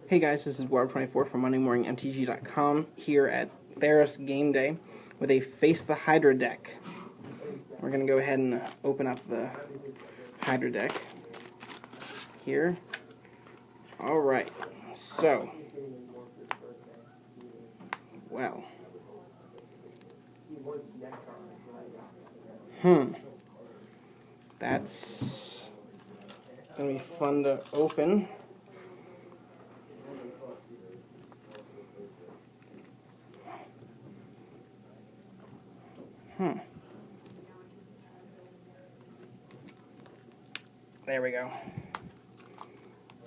Hey guys, this is Warp24 from MondayMorningMTG.com here at Theros Game Day with a Face the Hydra deck. We're going to go ahead and open up the Hydra deck here. Alright, so, well, that's going to be fun to open. There we go.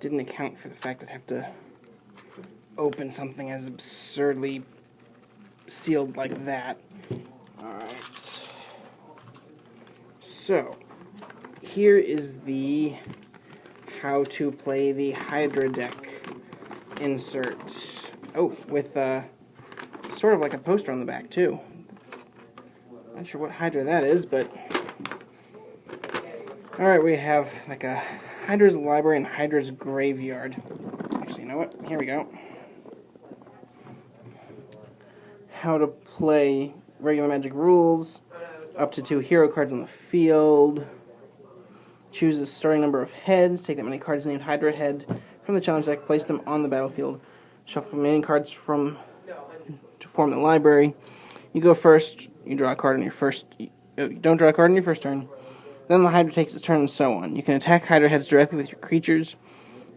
Didn't account for the fact I'd have to open something as absurdly sealed like that. Alright. So, here is the how to play the Hydra deck insert. Oh, with sort of like a poster on the back too. Not sure what Hydra that is, but alright, we have like a Hydra's Library and Hydra's Graveyard. Actually, you know what? Here we go. How to play regular Magic rules. Up to 2 hero cards on the field. Choose the starting number of heads. Take that many cards named Hydra head from the challenge deck. Place them on the battlefield. Shuffle remaining cards to form the library. You go first. You draw a card on your first. You don't draw a card on your first turn. Then the Hydra takes its turn, and so on. You can attack Hydra heads directly with your creatures.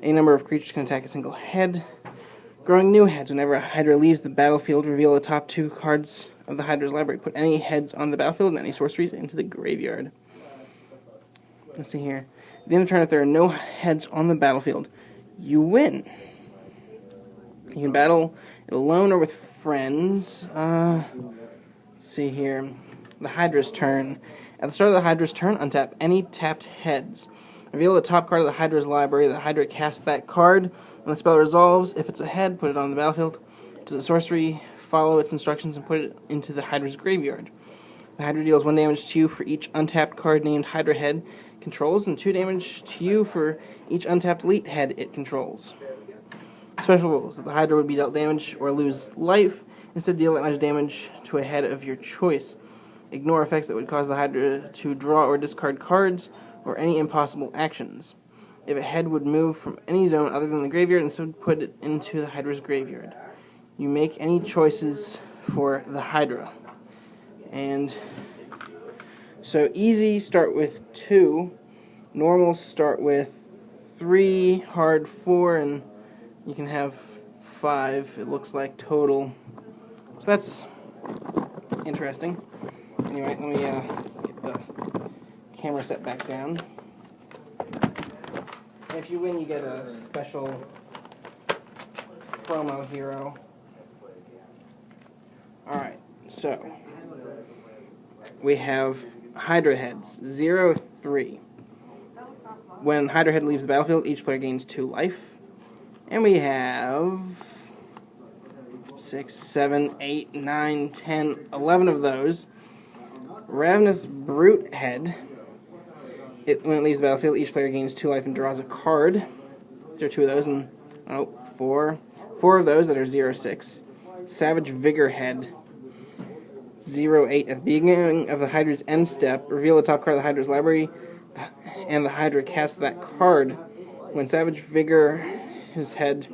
A number of creatures can attack a single head. Growing new heads. Whenever a Hydra leaves the battlefield, reveal the top 2 cards of the Hydra's library. Put any heads on the battlefield and any sorceries into the graveyard. Let's see here. At the end of the turn, if there are no heads on the battlefield, you win. You can battle alone or with friends. Let's see here. The Hydra's turn. At the start of the Hydra's turn, untap any tapped heads. Reveal the top card of the Hydra's library. The Hydra casts that card. When the spell resolves, if it's a head, put it on the battlefield. If it's a sorcery, follow its instructions and put it into the Hydra's graveyard. The Hydra deals 1 damage to you for each untapped card named Hydra head controls, and 2 damage to you for each untapped elite head it controls. Special rules. If the Hydra would be dealt damage or lose life, instead deal that much damage to a head of your choice. Ignore effects that would cause the Hydra to draw or discard cards, or any impossible actions. If a head would move from any zone other than the graveyard, instead put it into the Hydra's graveyard. You make any choices for the Hydra. And so easy, start with 2. Normal, start with 3. Hard, 4. And you can have 5, it looks like, total. So that's interesting. Anyway, let me get the camera set back down. And if you win, you get a special promo hero. Alright, so we have Hydra heads, 0-3. When Hydra head leaves the battlefield, each player gains 2 life. And we have 6, 7, 8, 9, 10, 11 of those. Ravenous Brute head. When it leaves the battlefield, each player gains 2 life and draws a card. There are 2 of those, and 4 of those that are 0-6. Savage Vigor head, 0-8. At the beginning of the Hydra's end step, reveal the top card of the Hydra's library, and the Hydra casts that card. When Savage Vigor, his head,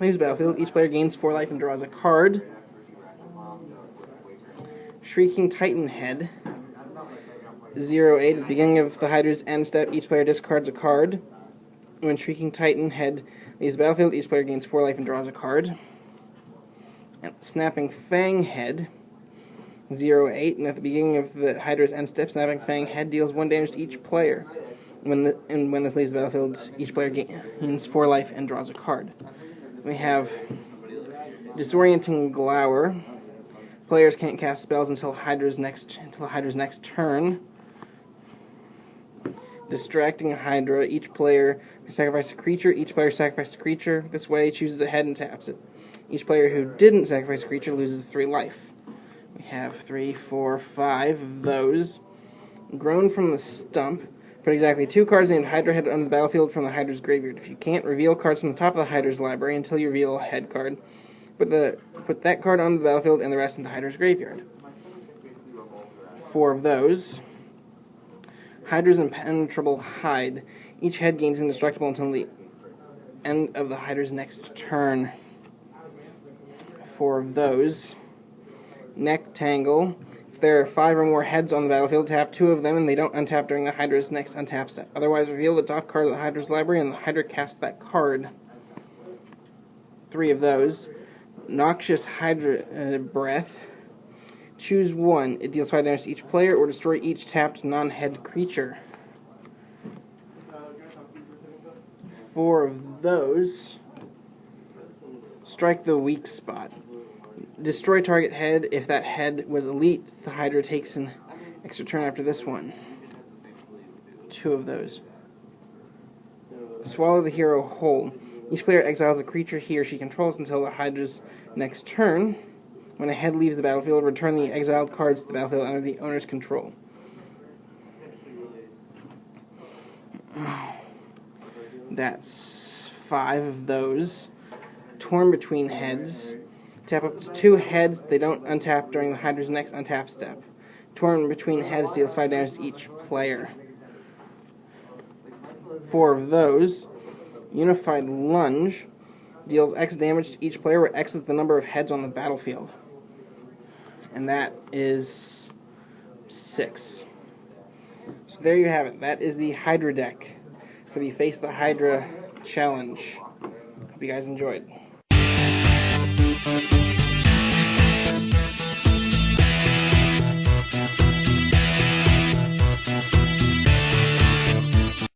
leaves the battlefield, each player gains 4 life and draws a card. Shrieking Titan head, 0-8. At the beginning of the Hydra's end step, each player discards a card. When Shrieking Titan head leaves the battlefield, each player gains 4 life and draws a card. And Snapping Fang head, 0-8. And at the beginning of the Hydra's end step, Snapping Fang head deals 1 damage to each player. When this leaves the battlefield, each player gains 4 life and draws a card. We have Disorienting Glower. Players can't cast spells until the Hydra's next turn. Distracting Hydra. Each player sacrifices a creature. Each player sacrifices a creature. This way, chooses a head and taps it. Each player who didn't sacrifice a creature loses 3 life. We have 3, 4, 5 of those. Grown from the Stump. Put exactly 2 cards named Hydra Head onto the battlefield from the Hydra's graveyard. If you can't, reveal cards from the top of the Hydra's library until you reveal a head card. Put that card onto the battlefield and the rest into Hydra's graveyard. 4 of those. Hydra's Impenetrable Hide. Each head gains indestructible until the end of the Hydra's next turn. 4 of those. Neck Tangle. If there are 5 or more heads on the battlefield, tap 2 of them and they don't untap during the Hydra's next untap step. Otherwise, reveal the top card of the Hydra's library and the Hydra casts that card. 3 of those. Noxious Hydra Breath. Choose 1. It deals 5 damage to each player or destroy each tapped non-head creature. 4 of those. Strike the weak spot. Destroy target head. If that head was elite, the Hydra takes an extra turn after this one. 2 of those. Swallow the hero whole. Each player exiles a creature he or she controls until the Hydra's next turn. When a head leaves the battlefield, return the exiled cards to the battlefield under the owner's control. That's 5 of those. Torn Between Heads. Tap up to 2 heads. They don't untap during the Hydra's next untap step. Torn Between Heads deals 5 damage to each player. 4 of those. Unified Lunge. Deals X damage to each player, where X is the number of heads on the battlefield. And that is 6. So there you have it. That is the Hydra deck for the Face the Hydra challenge. Hope you guys enjoyed.